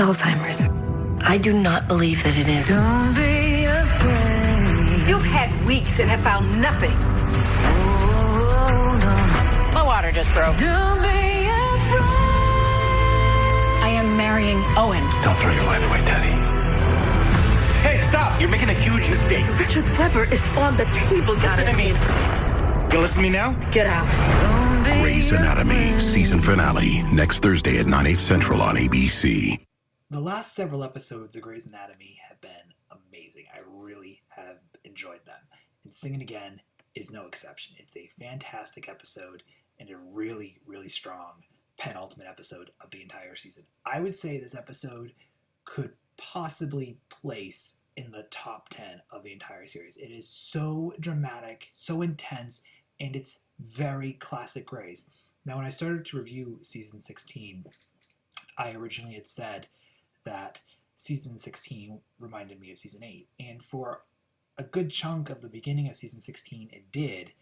Alzheimer's. I do not believe that it is. Don't be afraid. You've had weeks and have found nothing. Oh, no. My water just broke. Don't be afraid. I am marrying Owen. Don't throw your life away, Teddy. Hey, stop! You're making a huge mistake. Richard Webber is on the table. Listen to me. You listen to me now? Get out. Don't be Grey's Anatomy afraid. season finale next Thursday at 9/8 Central on ABC. The last several episodes of Grey's Anatomy have been amazing. I really have enjoyed them. And Singing Again is no exception. It's a fantastic episode and a really, really strong penultimate episode of the entire season. I would say this episode could possibly place in the top 10 of the entire series. It is so dramatic, so intense, and it's very classic Grey's. Now, when I started to review season 16, I originally had said that season 16 reminded me of season 8. And for a good chunk of the beginning of season 16, it did,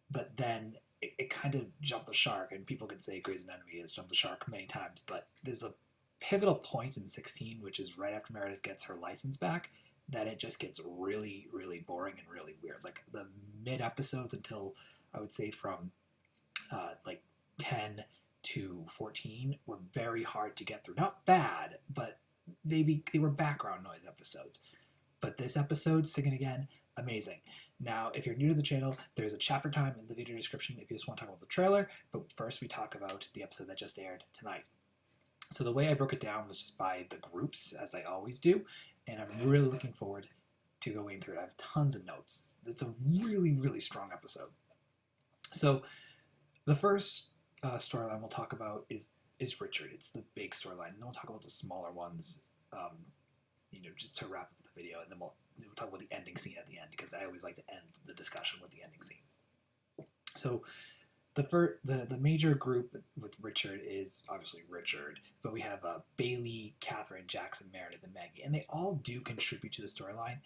but then it kind of jumped the shark. And people could say Grey's Anatomy has jumped the shark many times, but there's a pivotal point in 16, which is right after Meredith gets her license back, that it just gets really, really boring and really weird. Like the mid-episodes until, I would say, from like 10 to 14 were very hard to get through. Not bad, but they were background noise episodes. But this episode, Singing Again, amazing. Now, if you're new to the channel, there's a chapter time in the video description if you just want to talk about the trailer, but first we talk about the episode that just aired tonight. So the way I broke it down was just by the groups, as I always do, and I'm really looking forward to going through it. I have tons of notes. It's a really, really strong episode. So the first storyline we'll talk about is Richard. It's the big storyline, and then we'll talk about the smaller ones, just to wrap up the video, and then we'll talk about the ending scene at the end, because I always like to end the discussion with the ending scene. So the major group with Richard is obviously Richard, but we have Bailey, Catherine, Jackson, Meredith, and Maggie, and they all do contribute to the storyline.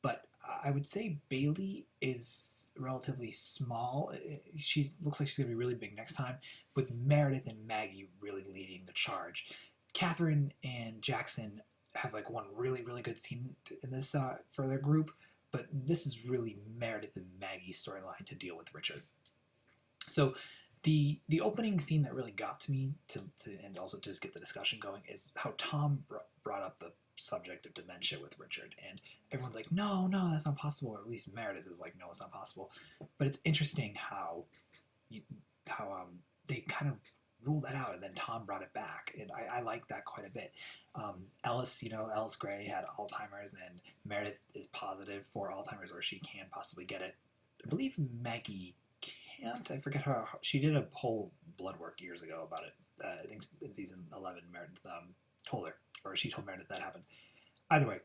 But I would say Bailey is relatively small. She looks like she's going to be really big next time, with Meredith and Maggie really leading the charge. Catherine and Jackson have like one really, really good scene in this for their group, but this is really Meredith and Maggie's storyline to deal with Richard. So the opening scene that really got to me to and also to just get the discussion going is how Tom brought up the subject of dementia with Richard, and everyone's like, no, that's not possible, or at least Meredith is like, no, it's not possible. But it's interesting how they kind of ruled that out, and then Tom brought it back, and I like that quite a bit. Ellis Gray had Alzheimer's, and Meredith is positive for Alzheimer's, or she can possibly get it. I believe Maggie can't. I forget how she did a whole blood work years ago about it. I think in season 11, Meredith told her, or she told Meredith that happened. Either way,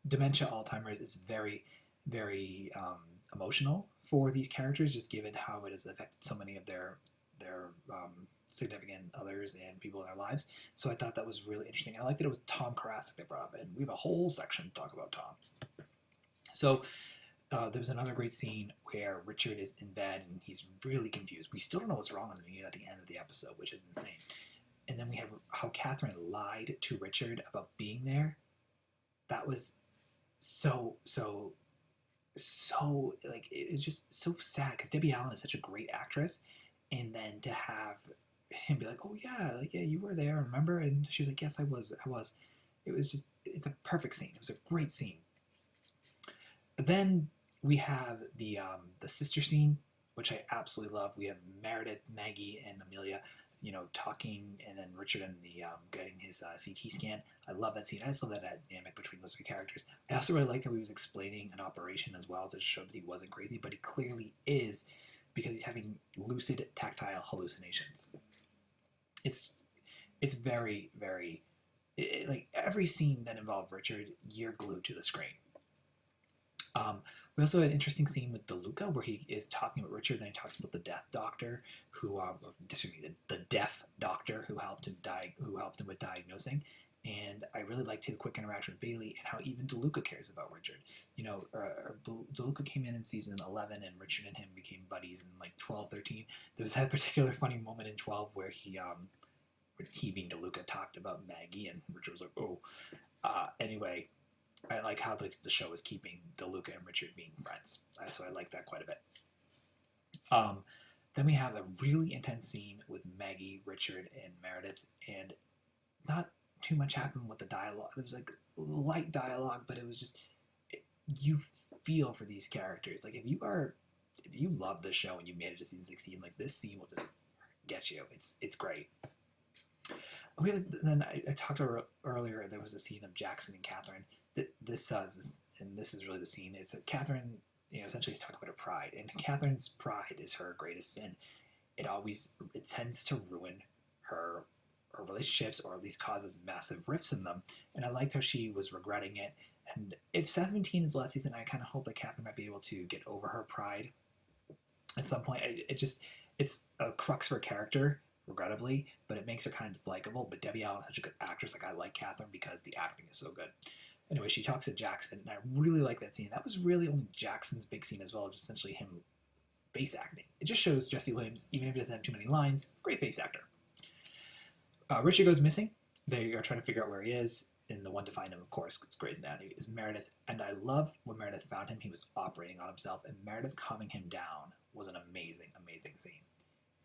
dementia, Alzheimer's is very, very emotional for these characters, just given how it has affected so many of their significant others and people in their lives. So I thought that was really interesting. And I like that it was Tom Karasik that brought up, and we have a whole section to talk about Tom. So there was another great scene where Richard is in bed and he's really confused. We still don't know what's wrong with him yet at the end of the episode, which is insane. And then we have how Catherine lied to Richard about being there. That was so like, it was just so sad, because Debbie Allen is such a great actress, and then to have him be like, oh yeah, you were there, remember? And she was like, yes, I was. It was just, it's a perfect scene. It was a great scene. Then we have the sister scene, which I absolutely love. We have Meredith, Maggie, and Amelia, talking, and then Richard and the getting his CT scan. I love that scene. I just love that dynamic between those three characters. I also really liked how he was explaining an operation as well to show that he wasn't crazy, but he clearly is, because he's having lucid tactile hallucinations. It's very, very, like every scene that involved Richard, you're glued to the screen. We also had an interesting scene with DeLuca where he is talking about Richard, then he talks about the deaf doctor who, the deaf doctor who helped him with diagnosing. And I really liked his quick interaction with Bailey, and how even DeLuca cares about Richard. DeLuca came in season 11, and Richard and him became buddies in like 12, 13. There was that particular funny moment in 12 where he he being DeLuca talked about Maggie, and Richard was like, oh. Anyway, I like how the show is keeping DeLuca and Richard being friends. So I like that quite a bit. Then we have a really intense scene with Maggie, Richard, and Meredith, and not too much happened with the dialogue. It was like light dialogue, but it was just you feel for these characters. Like if you love this show and you made it to season 16, like this scene will just get you. It's great. Then I talked to her earlier. There was a scene of Jackson and Catherine. This is really the scene. It's Catherine, essentially is talking about her pride, and Catherine's pride is her greatest sin. It tends to ruin her relationships, or at least causes massive rifts in them. And I liked how she was regretting it. And if 17 is the last season, I kind of hope that Catherine might be able to get over her pride at some point. It's a crux for a character, regrettably, but it makes her kind of dislikable. But Debbie Allen is such a good actress. Like, I like Catherine because the acting is so good. Anyway, she talks to Jackson, and I really like that scene. That was really only Jackson's big scene as well, just essentially him face acting. It just shows Jesse Williams, even if he doesn't have too many lines, great face actor. Richard goes missing. They are trying to figure out where he is, and the one to find him, of course, it's Grey's Anatomy, is Meredith. And I love when Meredith found him. He was operating on himself, and Meredith calming him down was an amazing, amazing scene.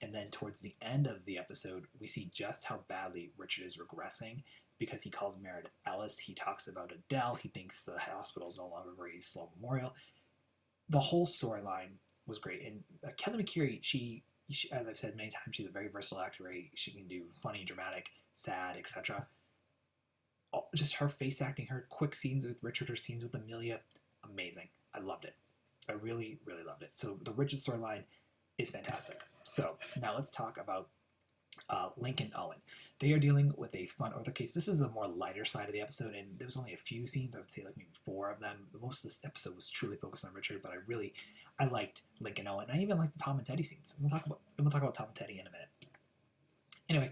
And then towards the end of the episode, we see just how badly Richard is regressing because he calls Meredith Ellis. He talks about Adele. He thinks the hospital is no longer Grace Sloan Memorial. The whole storyline was great. And Kelly McCreary, she, as I've said many times, she's a very versatile actor. She can do funny, dramatic, sad, etc. Just her face acting, her quick scenes with Richard, her scenes with Amelia, amazing. I loved it. I really, really loved it. So the Richard storyline is fantastic. So now let's talk about Link and Owen. They are dealing with a fun ortho case. This is a more lighter side of the episode, and there was only a few scenes. I would say like maybe 4 of them. Most of this episode was truly focused on Richard, but I liked Link and Owen. And I even liked the Tom and Teddy scenes. We'll talk about Tom and Teddy in a minute. Anyway,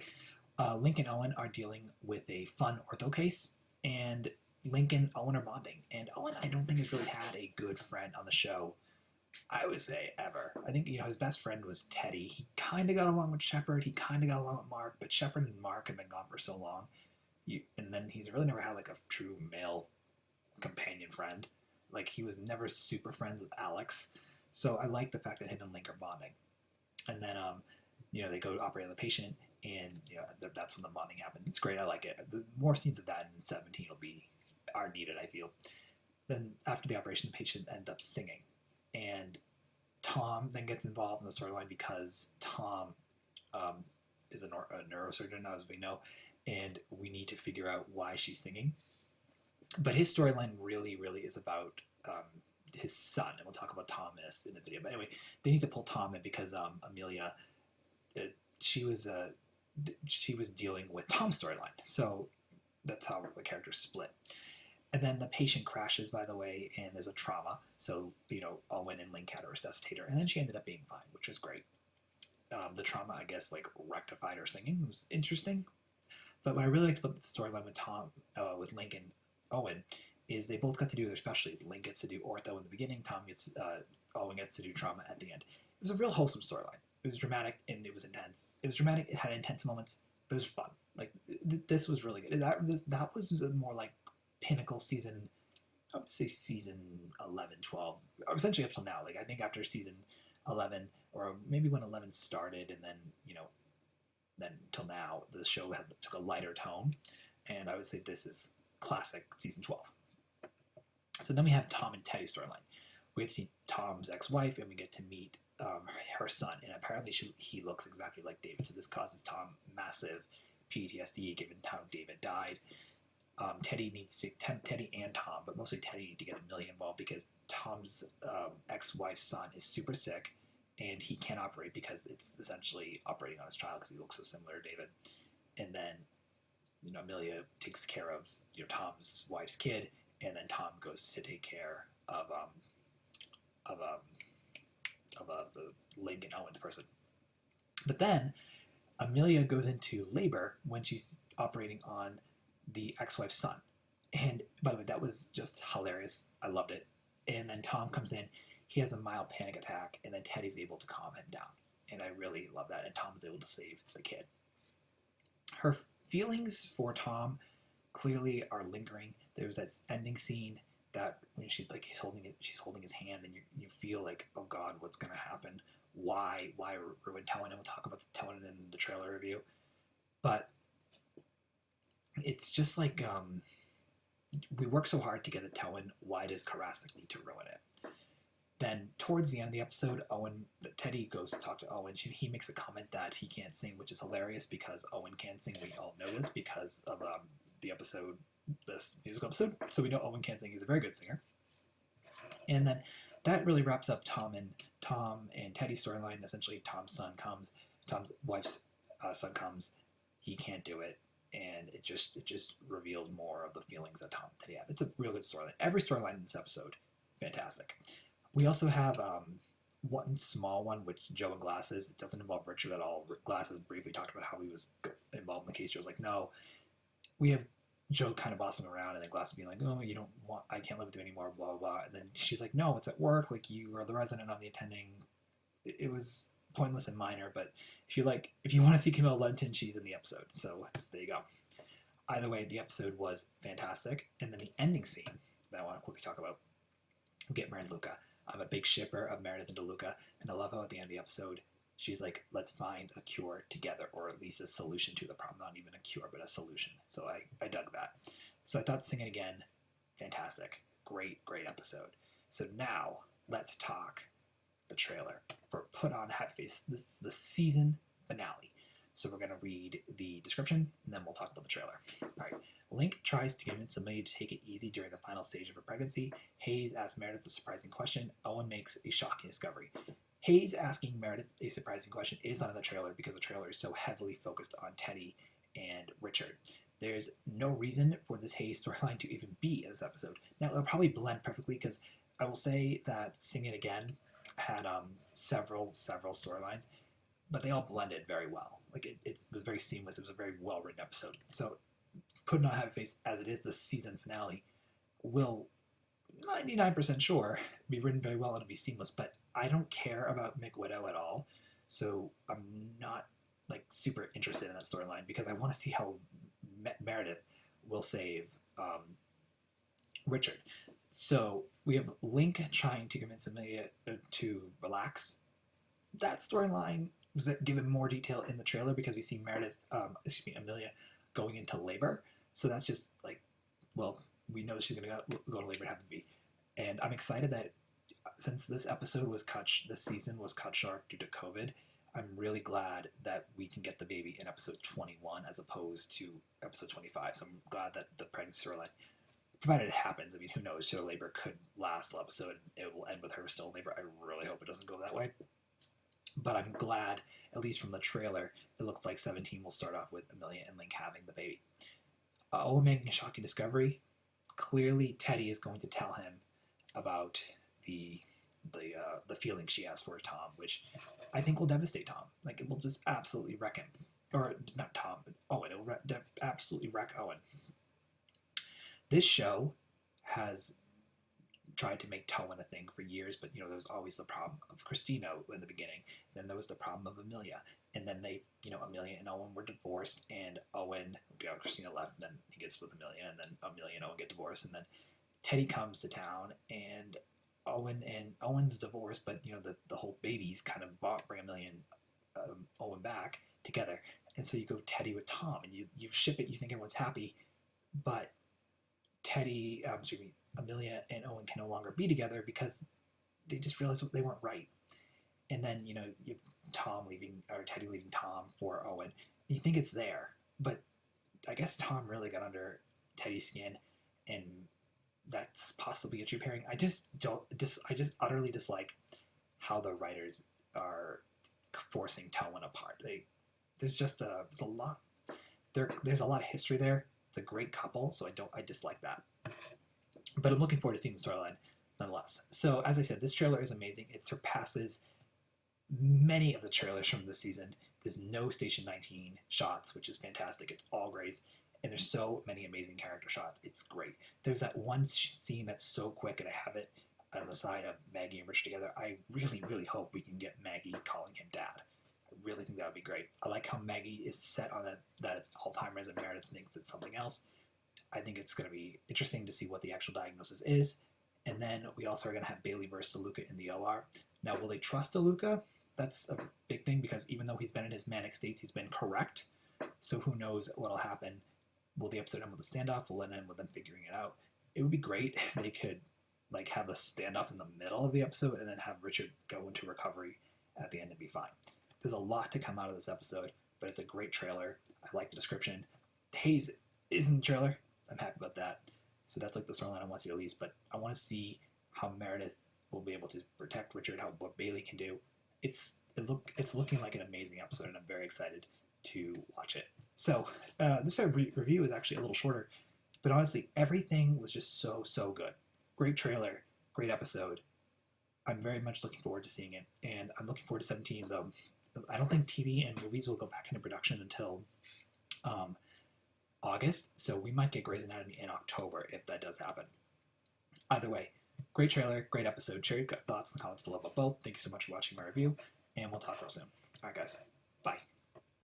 Link and Owen are dealing with a fun ortho case, and Link and Owen are bonding. And Owen, I don't think has really had a good friend on the show, I would say, ever. I think, his best friend was Teddy. He kind of got along with Shepard. He kind of got along with Mark, but Shepard and Mark have been gone for so long. And then he's really never had, like, a true male companion friend. Like, he was never super friends with Alex. So I like the fact that him and Link are bonding. And then, they go to operate on the patient, and, that's when the bonding happens. It's great. I like it. The more scenes of that in 17 are needed, I feel. Then after the operation, the patient ends up singing. And Tom then gets involved in the storyline because Tom is a neurosurgeon, as we know, and we need to figure out why she's singing. But his storyline really, really is about his son, and we'll talk about Tom in the video. But anyway, they need to pull Tom in because Amelia, she was dealing with Tom's storyline, so that's how the characters split. And then the patient crashes, by the way, and there's a trauma. So, Owen and Link had to resuscitate her. And then she ended up being fine, which was great. The trauma, I guess, rectified her singing. It was interesting. But what I really liked about the storyline with Link and Owen is they both got to do their specialties. Link gets to do ortho in the beginning. Owen gets to do trauma at the end. It was a real wholesome storyline. It was dramatic and it was intense. It was dramatic. It had intense moments, but it was fun. Like, this was really good. That was more like pinnacle season, I would say season 11, 12, or essentially up till now. Like, I think after season 11, or maybe when 11 started, and then, then till now, the show took a lighter tone, and I would say this is classic season 12. So then we have Tom and Teddy storyline. We get to meet Tom's ex-wife, and we get to meet her son, and apparently he looks exactly like David, so this causes Tom massive PTSD given how David died. Teddy and Tom, but mostly Teddy, need to get Amelia involved because Tom's ex-wife's son is super sick, and he can't operate because it's essentially operating on his child because he looks so similar to David. And then, Amelia takes care of Tom's wife's kid, and then Tom goes to take care of Lincoln Owens person. But then Amelia goes into labor when she's operating on the ex-wife's son. And by the way, that was just hilarious. I loved it. And then Tom comes in, he has a mild panic attack, and then Teddy's able to calm him down. And I really love that. And Tom's able to save the kid. her feelings for Tom clearly are lingering. There's that ending scene that when she's holding his hand, and you feel like, oh God, what's gonna happen? Why ruin Towen? And we'll talk about Towen in the trailer review. But it's just like we work so hard to get the Towen. Why does Karasik need to ruin it? Then towards the end of the episode, Teddy goes to talk to Owen. He makes a comment that he can't sing, which is hilarious because Owen can't sing. We all know this because of the episode, this musical episode. So we know Owen can't sing. He's a very good singer. And then that really wraps up Tom and Teddy's storyline. Essentially, Tom's wife's son comes. He can't do it, and it just revealed more of the feelings that Tom and Teddy have. It's a real good storyline. Every storyline in this episode, fantastic. We also have one small one, which Joe and Glasses. It doesn't involve Richard at all. Glasses briefly talked about how he was involved in the case. Joe's like, no. We have Joe kind of bossing around, and then Glasses being like, oh, I can't live with you anymore, blah, blah, blah. And then she's like, no, it's at work. Like, you are the resident, I'm the attending. It was pointless and minor, but if you want to see Camille Lenton, she's in the episode. So there you go. Either way, the episode was fantastic. And then the ending scene that I want to quickly talk about, Get Married Luca. I'm a big shipper of Meredith and DeLuca, and I love how at the end of the episode, she's like, let's find a cure together, or at least a solution to the problem. Not even a cure, but a solution. So I dug that. So I thought Sing It Again, fantastic. Great episode. So now, let's talk the trailer for Put on Happy Face. This is the season finale. So we're going to read the description, and then we'll talk about the trailer. All right. Link tries to convince Amelia to take it easy during the final stage of her pregnancy. Hayes asks Meredith a surprising question. Owen makes a shocking discovery. Hayes asking Meredith a surprising question is not in the trailer because the trailer is so heavily focused on Teddy and Richard. There's no reason for this Hayes storyline to even be in this episode. Now, it'll probably blend perfectly because I will say that Sing It Again had several storylines, but they all blended very well. Like it was very seamless. It was a very well written episode. So Putting on Happy Face, as it is the season finale, will 99% sure be written very well and be seamless. But I don't care about Mick Widow at all, so I'm not like super interested in that storyline because I want to see how Meredith will save Richard. So we have Link trying to convince Amelia to relax. That storyline was given more detail in the trailer because we see Amelia going into labor. So that's just like, well, we know that she's going to go to labor and have a baby. And I'm excited that since this season was cut short due to COVID, I'm really glad that we can get the baby in episode 21 as opposed to episode 25. So I'm glad that the pregnancy storyline, provided it happens, I mean, who knows, her labor could last the episode and it will end with her still in labor. I really hope it doesn't go that way. But I'm glad, at least from the trailer, it looks like 17 will start off with Amelia and Link having the baby. Owen making a shocking discovery. Clearly, Teddy is going to tell him about the feeling she has for Tom, which I think will devastate Tom. Like, it will just absolutely wreck him. Or, not Tom, but Owen. It will absolutely wreck Owen. This show has tried to make Towen a thing for years, but there was always the problem of Christina in the beginning. Then there was the problem of Amelia, and then Amelia and Owen were divorced, and Christina left, and then he gets with Amelia, and then Amelia and Owen get divorced, and then Teddy comes to town, and Owen's divorced, but the whole babies kind of bring Amelia and Owen back together, and so you go Teddy with Tom, and you ship it, you think everyone's happy, but Amelia and Owen can no longer be together because they just realized they weren't right. And then, you have Teddy leaving Tom for Owen. You think it's there, but I guess Tom really got under Teddy's skin, and that's possibly a true pairing. I just utterly dislike how the writers are forcing Towen apart. There's a lot. There's a lot of history there. It's a great couple, so I dislike that. But I'm looking forward to seeing the storyline nonetheless. So, as I said, this trailer is amazing. It surpasses many of the trailers from this season. There's no Station 19 shots, which is fantastic. It's all grays. And there's so many amazing character shots. It's great. There's that one scene that's so quick, and I have it on the side of Maggie and Rich together. I really, really hope we can get Maggie calling him dad. I really think that would be great. I like how Maggie is set on that it's Alzheimer's and Meredith thinks it's something else. I think it's going to be interesting to see what the actual diagnosis is. And then we also are going to have Bailey versus DeLuca in the OR. Now, will they trust DeLuca? That's a big thing because even though he's been in his manic states, he's been correct. So who knows what'll happen. Will the episode end with a standoff? Will it end with them figuring it out? It would be great if they could like have a standoff in the middle of the episode and then have Richard go into recovery at the end and be fine. There's a lot to come out of this episode, but it's a great trailer. I like the description. Hayes is in the trailer. I'm happy about that. So that's like the storyline I want to see at least, but I want to see how Meredith will be able to protect Richard, what Bailey can do. It's looking like an amazing episode, and I'm very excited to watch it. So this review is actually a little shorter, but honestly, everything was just so good. Great trailer, great episode. I'm very much looking forward to seeing it, and I'm looking forward to 17, though. I don't think TV and movies will go back into production until August, so we might get Grey's Anatomy in October if that does happen. Either way, great trailer, great episode. Share your thoughts in the comments below about both. Thank you so much for watching my review, and we'll talk real soon. All right, guys. Bye.